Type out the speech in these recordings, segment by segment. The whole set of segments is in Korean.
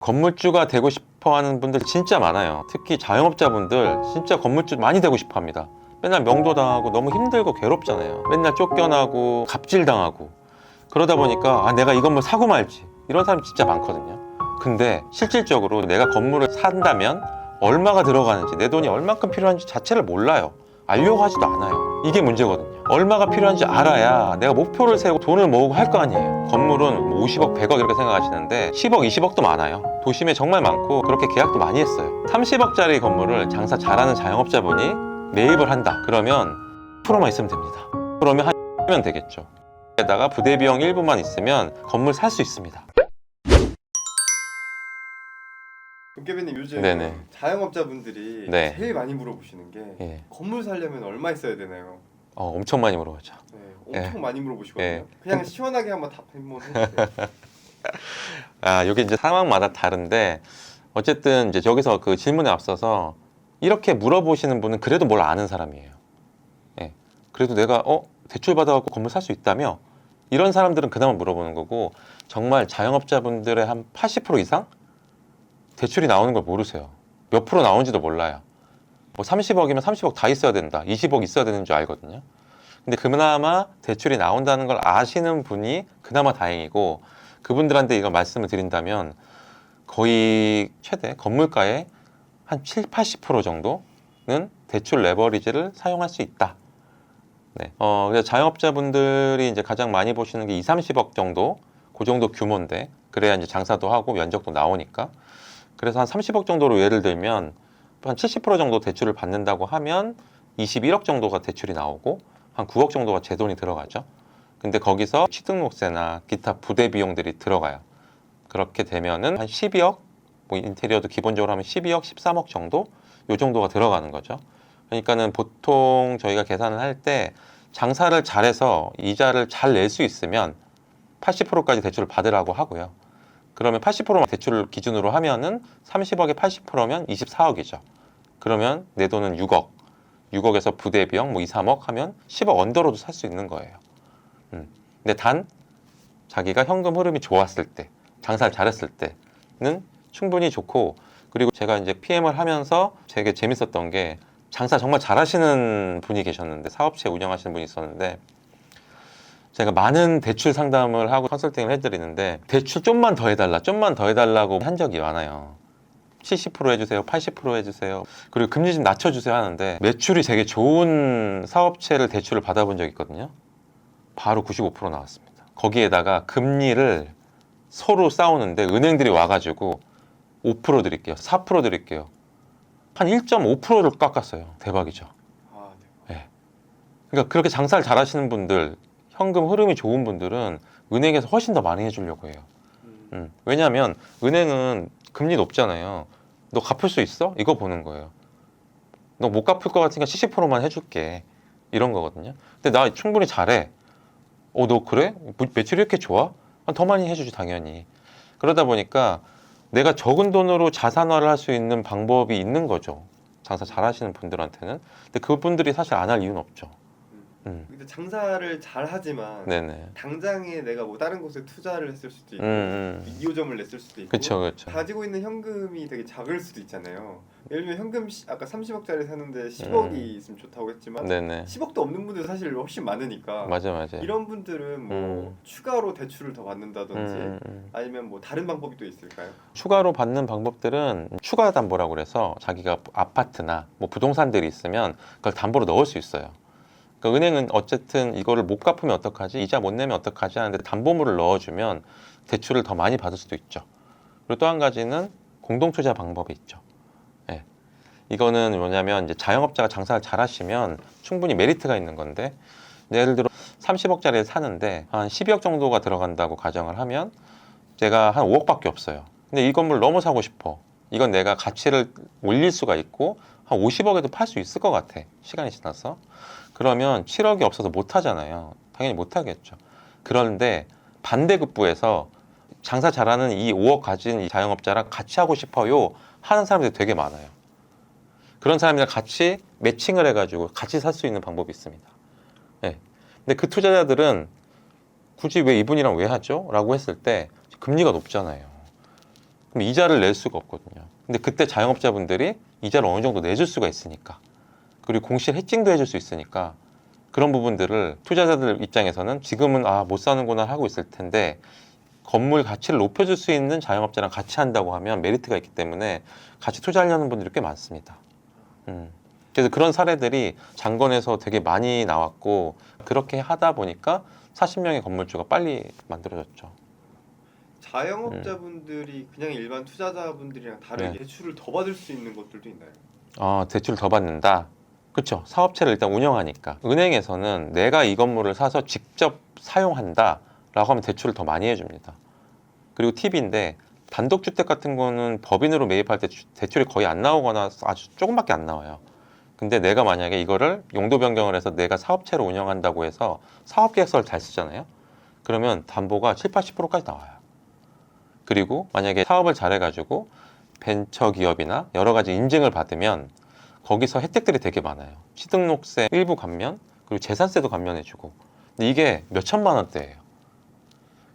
건물주가 되고 싶어 하는 분들 진짜 많아요. 특히 자영업자분들 진짜 건물주 많이 되고 싶어 합니다. 맨날 명도당하고 너무 힘들고 괴롭잖아요. 맨날 쫓겨나고 갑질당하고 그러다 보니까 내가 이 건물 사고 말지 이런 사람 진짜 많거든요. 근데 실질적으로 내가 건물을 산다면 얼마가 들어가는지 내 돈이 얼만큼 필요한지 자체를 몰라요. 알려고 하지도 않아요. 이게 문제거든요. 얼마가 필요한지 알아야 내가 목표를 세우고 돈을 모으고 할 거 아니에요. 건물은 50억, 100억 이렇게 생각하시는데 10억, 20억도 많아요. 도심에 정말 많고 그렇게 계약도 많이 했어요. 30억짜리 건물을 장사 잘하는 자영업자분이 매입을 한다. 그러면 프로만 있으면 됩니다. 그러면 하면 되겠죠. 게다가 부대 비용 일부만 있으면 건물 살 수 있습니다. 금깨비님 요즘 네네. 자영업자분들이 네. 제일 많이 물어보시는 게 예. 건물 살려면 얼마 있어야 되나요? 엄청 많이 물어보죠. 네, 엄청 많이 물어보시거든요. 예. 그냥 시원하게 한번 답 한번 해주세요. 이게 이제 상황마다 다른데 어쨌든 이제 저기서 그 질문에 앞서서 이렇게 물어보시는 분은 그래도 뭘 아는 사람이에요. 예. 그래도 내가 대출 받아갖고 건물 살 수 있다며? 이런 사람들은 그나마 물어보는 거고 정말 자영업자분들의 한 80% 이상 대출이 나오는 걸 모르세요. 몇 프로 나오는지도 몰라요. 뭐 30억이면 30억 다 있어야 된다. 20억 있어야 되는 줄 알거든요. 근데 그나마 대출이 나온다는 걸 아시는 분이 그나마 다행이고 그분들한테 이거 말씀을 드린다면 거의 최대 건물가의 한 7, 80% 정도는 대출 레버리지를 사용할 수 있다. 네. 그래서 자영업자분들이 이제 가장 많이 보시는 게 2, 30억 정도, 그 정도 규모인데 그래야 이제 장사도 하고 면적도 나오니까. 그래서 한 30억 정도로 예를 들면 한 70% 정도 대출을 받는다고 하면 21억 정도가 대출이 나오고 한 9억 정도가 제 돈이 들어가죠. 근데 거기서 취등록세나 기타 부대 비용들이 들어가요. 그렇게 되면은 한 12억, 뭐 인테리어도 기본적으로 하면 12억, 13억 정도? 요 정도가 들어가는 거죠. 그러니까는 보통 저희가 계산을 할 때 장사를 잘해서 이자를 잘 낼 수 있으면 80%까지 대출을 받으라고 하고요. 그러면 80%만 대출을 기준으로 하면은 30억에 80%면 24억이죠. 그러면 내 돈은 6억. 6억에서 부대 비용 뭐 2, 3억 하면 10억 언더로도 살 수 있는 거예요. 근데 단 자기가 현금 흐름이 좋았을 때, 장사를 잘했을 때는 충분히 좋고 그리고 제가 이제 PM을 하면서 되게 재밌었던 게 장사 정말 잘하시는 분이 계셨는데 사업체 운영하시는 분이 있었는데 제가 많은 대출 상담을 하고 컨설팅을 해드리는데 대출 좀만 더 해달라, 좀만 더 해달라고 한 적이 많아요. 70% 해주세요, 80% 해주세요. 그리고 금리 좀 낮춰주세요 하는데 매출이 되게 좋은 사업체를 대출을 받아본 적이 있거든요. 바로 95% 나왔습니다. 거기에다가 금리를 서로 싸우는데 은행들이 와가지고 5% 드릴게요, 4% 드릴게요. 한 1.5%를 깎았어요. 대박이죠. 네. 그러니까 그렇게 장사를 잘하시는 분들, 현금 흐름이 좋은 분들은 은행에서 훨씬 더 많이 해주려고 해요. 왜냐하면 은행은 금리 높잖아요. 너 갚을 수 있어? 이거 보는 거예요. 너 못 갚을 것 같으니까 70%만 해줄게. 이런 거거든요. 근데 나 충분히 잘해. 너 그래? 매출이 이렇게 좋아? 더 많이 해주지 당연히. 그러다 보니까 내가 적은 돈으로 자산화를 할 수 있는 방법이 있는 거죠. 장사 잘하시는 분들한테는. 근데 그분들이 사실 안 할 이유는 없죠. 근데 장사를 잘 하지만 네네. 당장에 내가 뭐 다른 곳에 투자를 했을 수도 있고 2호점을 냈을 수도 있고 그쵸. 가지고 있는 현금이 되게 작을 수도 있잖아요. 예를 들면 현금 아까 30억짜리 사는데 10억이 있으면 좋다고 했지만 네네. 10억도 없는 분들 사실 훨씬 많으니까 맞아요. 이런 분들은 뭐 추가로 대출을 더 받는다든지 아니면 뭐 다른 방법이 또 있을까요? 추가로 받는 방법들은 추가 담보라고 그래서 자기가 아파트나 뭐 부동산들이 있으면 그걸 담보로 넣을 수 있어요. 그러니까 은행은 어쨌든 이거를 못 갚으면 어떡하지? 이자 못 내면 어떡하지? 하는데 담보물을 넣어주면 대출을 더 많이 받을 수도 있죠. 그리고 또 한 가지는 공동투자 방법이 있죠. 예. 이거는 뭐냐면 이제 자영업자가 장사를 잘 하시면 충분히 메리트가 있는 건데 예를 들어 30억짜리를 사는데 한 12억 정도가 들어간다고 가정을 하면 제가 한 5억밖에 없어요. 근데 이 건물 너무 사고 싶어. 이건 내가 가치를 올릴 수가 있고 한 50억에도 팔 수 있을 것 같아. 시간이 지나서. 그러면 7억이 없어서 못 하잖아요. 당연히 못 하겠죠. 그런데 반대급부에서 장사 잘하는 이 5억 가진 이 자영업자랑 같이 하고 싶어요 하는 사람들이 되게 많아요. 그런 사람이랑 같이 매칭을 해가지고 같이 살 수 있는 방법이 있습니다. 네. 근데 그 투자자들은 굳이 왜 이분이랑 왜 하죠? 라고 했을 때 금리가 높잖아요. 그럼 이자를 낼 수가 없거든요. 근데 그때 자영업자분들이 이자를 어느 정도 내줄 수가 있으니까, 그리고 공실 해칭도 해줄 수 있으니까 그런 부분들을 투자자들 입장에서는 지금은 못 사는구나 하고 있을 텐데, 건물 가치를 높여줄 수 있는 자영업자랑 같이 한다고 하면 메리트가 있기 때문에 같이 투자하려는 분들이 꽤 많습니다. 그래서 그런 사례들이 장건에서 되게 많이 나왔고, 그렇게 하다 보니까 40명의 건물주가 빨리 만들어졌죠. 자영업자분들이 그냥 일반 투자자분들이랑 다르게 네. 대출을 더 받을 수 있는 것들도 있나요? 대출을 더 받는다. 그렇죠. 사업체를 일단 운영하니까. 은행에서는 내가 이 건물을 사서 직접 사용한다라고 하면 대출을 더 많이 해줍니다. 그리고 팁인데, 단독주택 같은 거는 법인으로 매입할 때 대출이 거의 안 나오거나 아주 조금밖에 안 나와요. 근데 내가 만약에 이거를 용도 변경을 해서 내가 사업체로 운영한다고 해서 사업계획서를 잘 쓰잖아요. 그러면 담보가 7, 80%까지 나와요. 그리고 만약에 사업을 잘해가지고 벤처기업이나 여러 가지 인증을 받으면 거기서 혜택들이 되게 많아요. 취등록세 일부 감면, 그리고 재산세도 감면해주고. 근데 이게 몇 천만 원대예요.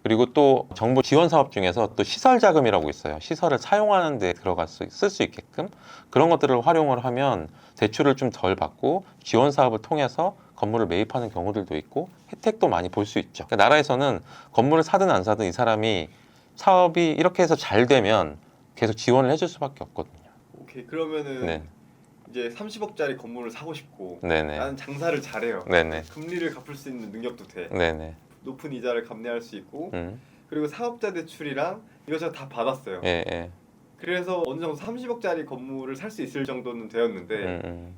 그리고 또 정부 지원 사업 중에서 또 시설 자금이라고 있어요. 시설을 사용하는 데 쓸 수 있게끔 그런 것들을 활용을 하면 대출을 좀 덜 받고 지원 사업을 통해서 건물을 매입하는 경우들도 있고 혜택도 많이 볼 수 있죠. 그러니까 나라에서는 건물을 사든 안 사든 이 사람이 사업이 이렇게 해서 잘 되면 계속 지원을 해줄 수밖에 없거든요. 오케이, 그러면은 네. 이제 30억짜리 건물을 사고 싶고 네네. 나는 장사를 잘해요. 네네. 금리를 갚을 수 있는 능력도 돼. 네네. 높은 이자를 감내할 수 있고 음. 그리고 사업자 대출이랑 이것저것 다 받았어요. 예, 예. 그래서 어느 정도 30억짜리 건물을 살 수 있을 정도는 되었는데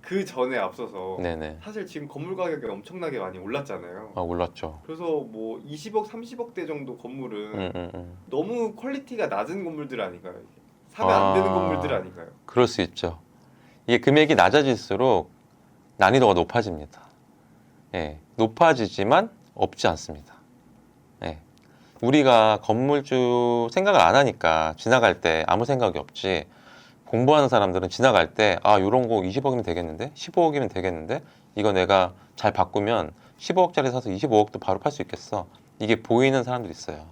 그 전에 앞서서 네네. 사실 지금 건물 가격이 엄청나게 많이 올랐잖아요. 올랐죠. 그래서 뭐 20억, 30억대 정도 건물은 음. 너무 퀄리티가 낮은 건물들 아닌가요? 이게? 사면 안 되는 건물들 아닌가요? 그럴 수 있죠. 이게 금액이 낮아질수록 난이도가 높아집니다. 예, 높아지지만 없지 않습니다. 예. 우리가 건물주 생각을 안 하니까 지나갈 때 아무 생각이 없지, 공부하는 사람들은 지나갈 때 이런 거 20억이면 되겠는데 15억이면 되겠는데 이거 내가 잘 바꾸면 15억짜리 사서 25억도 바로 팔 수 있겠어, 이게 보이는 사람들이 있어요.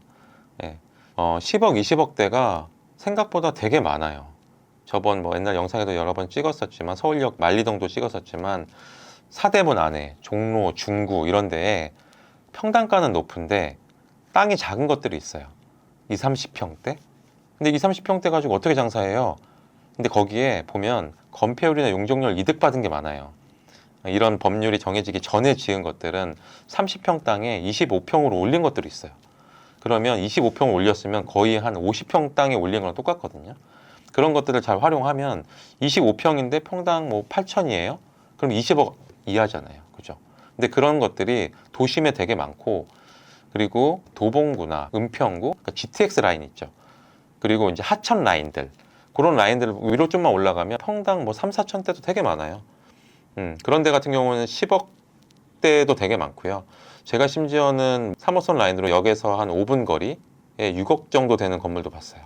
예. 10억, 20억대가 생각보다 되게 많아요. 저번 뭐 옛날 영상에도 여러 번 찍었었지만, 서울역 만리동도 찍었었지만, 사대문 안에 종로, 중구 이런 데에 평당가는 높은데 땅이 작은 것들이 있어요. 2, 30평대? 근데 2, 30평대 가지고 어떻게 장사해요? 근데 거기에 보면 건폐율이나 용적률 이득 받은 게 많아요. 이런 법률이 정해지기 전에 지은 것들은 30평 땅에 25평으로 올린 것들이 있어요. 그러면 25평 올렸으면 거의 한 50평 땅에 올린 거랑 똑같거든요. 그런 것들을 잘 활용하면 25평인데 평당 뭐 8천이에요? 그럼 20억 이하잖아요. 그죠? 근데 그런 것들이 도심에 되게 많고, 그리고 도봉구나 은평구, 그러니까 GTX 라인 있죠. 그리고 이제 하천 라인들, 그런 라인들 위로 좀만 올라가면 평당 뭐 3, 4천대도 되게 많아요. 그런 데 같은 경우는 10억대도 되게 많고요. 제가 심지어는 3호선 라인으로 역에서 한 5분 거리에 6억 정도 되는 건물도 봤어요.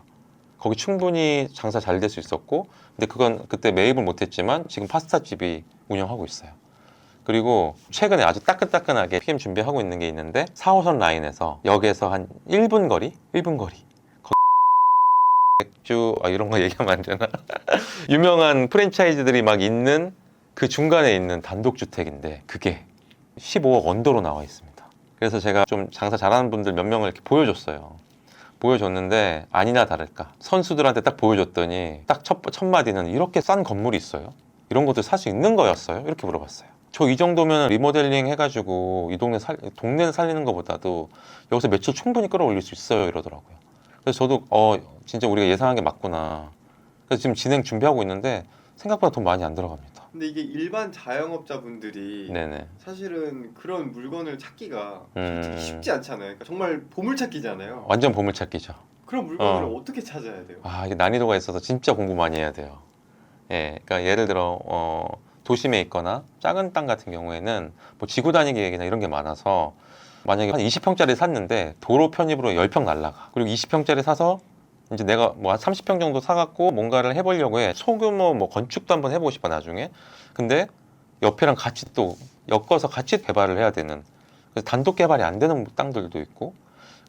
거기 충분히 장사 잘 될 수 있었고, 근데 그건 그때 매입을 못했지만 지금 파스타집이 운영하고 있어요. 그리고 최근에 아주 따끈따끈하게 PM 준비하고 있는 게 있는데, 4호선 라인에서 역에서 한 1분 거리? 1분 거리. 맥주 이런 거 얘기하면 안 되나? 유명한 프랜차이즈들이 막 있는 그 중간에 있는 단독주택인데 그게 15억 언더로 나와 있습니다. 그래서 제가 좀 장사 잘하는 분들 몇 명을 이렇게 보여줬어요. 보여줬는데 아니나 다를까 선수들한테 딱 보여줬더니 딱 첫 마디는 "이렇게 싼 건물이 있어요? 이런 것들 살 수 있는 거였어요?" 이렇게 물어봤어요. 저 이 정도면 리모델링 해가지고 이 동네를 살리는 것보다도 여기서 매출 충분히 끌어올릴 수 있어요, 이러더라고요. 그래서 저도 진짜 우리가 예상한 게 맞구나. 그래서 지금 진행 준비하고 있는데 생각보다 돈 많이 안 들어갑니다. 근데 이게 일반 자영업자분들이 네네. 사실은 그런 물건을 찾기가 음. 쉽지 않잖아요. 그러니까 정말 보물찾기잖아요. 완전 보물찾기죠. 그런 물건을 어떻게 찾아야 돼요? 이게 난이도가 있어서 진짜 공부 많이 해야 돼요. 예, 그러니까 예를 들어 도심에 있거나 작은 땅 같은 경우에는 뭐 지구 단위 계획이나 이런 게 많아서, 만약에 한 20평짜리 샀는데 도로 편입으로 10평 날라가. 그리고 20평짜리 사서 이제 내가 뭐 한 30평 정도 사갖고 뭔가를 해보려고 해. 소규모 뭐 건축도 한번 해보고 싶어, 나중에. 근데 옆에랑 같이 또 엮어서 같이 개발을 해야 되는, 그래서 단독 개발이 안 되는 땅들도 있고,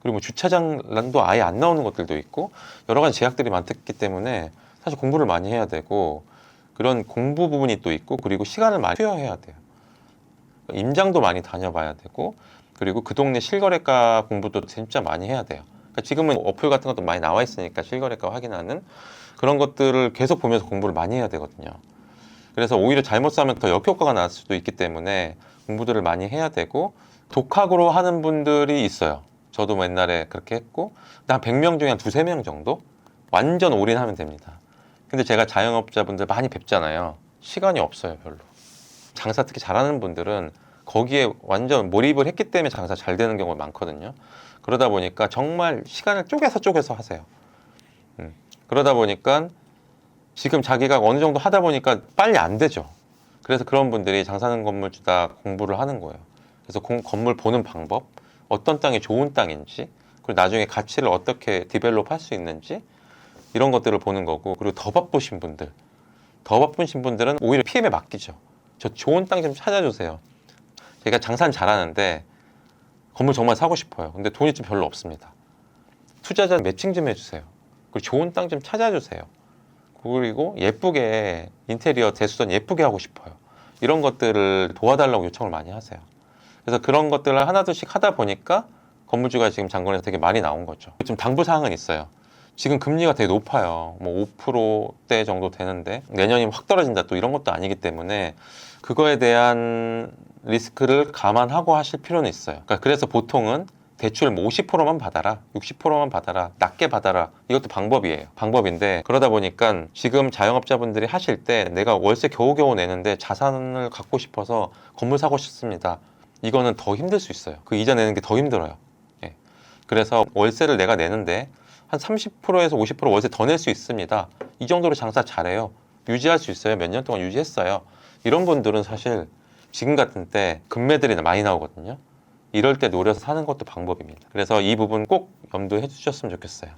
그리고 뭐 주차장도 아예 안 나오는 것들도 있고 여러 가지 제약들이 많기 때문에 사실 공부를 많이 해야 되고 그런 공부 부분이 또 있고 그리고 시간을 많이 투여해야 돼요. 임장도 많이 다녀봐야 되고 그리고 그 동네 실거래가 공부도 진짜 많이 해야 돼요. 그러니까 지금은 어플 같은 것도 많이 나와 있으니까 실거래가 확인하는 그런 것들을 계속 보면서 공부를 많이 해야 되거든요. 그래서 오히려 잘못 사면 더 역효과가 날 수도 있기 때문에 공부들을 많이 해야 되고 독학으로 하는 분들이 있어요. 저도 뭐 옛날에 그렇게 했고 한 100명 중에 한 두세 명 정도 완전 올인하면 됩니다. 근데 제가 자영업자분들 많이 뵙잖아요. 시간이 없어요, 별로. 장사 특히 잘하는 분들은 거기에 완전 몰입을 했기 때문에 장사 잘 되는 경우가 많거든요. 그러다 보니까 정말 시간을 쪼개서 하세요. 그러다 보니까 지금 자기가 어느 정도 하다 보니까 빨리 안 되죠. 그래서 그런 분들이 장사하는 건물주다 공부를 하는 거예요. 그래서 건물 보는 방법, 어떤 땅이 좋은 땅인지, 그리고 나중에 가치를 어떻게 디벨롭 할 수 있는지 이런 것들을 보는 거고, 그리고 더 바쁘신 분들은 오히려 PM에 맡기죠. 저 좋은 땅 좀 찾아주세요. 제가 장사는 잘하는데 건물 정말 사고 싶어요. 근데 돈이 좀 별로 없습니다. 투자자 매칭 좀 해주세요. 그리고 좋은 땅 좀 찾아주세요. 그리고 예쁘게 인테리어 대수전 예쁘게 하고 싶어요. 이런 것들을 도와달라고 요청을 많이 하세요. 그래서 그런 것들을 하나둘씩 하다 보니까 건물주가 지금 장거리에서 되게 많이 나온 거죠. 좀 당부사항은 있어요. 지금 금리가 되게 높아요. 뭐 5%대 정도 되는데 내년이 확 떨어진다 또 이런 것도 아니기 때문에 그거에 대한 리스크를 감안하고 하실 필요는 있어요. 그러니까 그래서 보통은 대출 뭐 50%만 받아라, 60%만 받아라, 낮게 받아라. 이것도 방법이에요. 방법인데 그러다 보니까 지금 자영업자분들이 하실 때 내가 월세 겨우겨우 내는데 자산을 갖고 싶어서 건물 사고 싶습니다. 이거는 더 힘들 수 있어요. 그 이자 내는 게 더 힘들어요. 예. 그래서 월세를 내가 내는데 한 30%에서 50% 월세 더 낼 수 있습니다. 이 정도로 장사 잘해요. 유지할 수 있어요. 몇 년 동안 유지했어요. 이런 분들은 사실 지금 같은 때 금매들이 많이 나오거든요. 이럴 때 노려서 사는 것도 방법입니다. 그래서 이 부분 꼭 염두해 주셨으면 좋겠어요.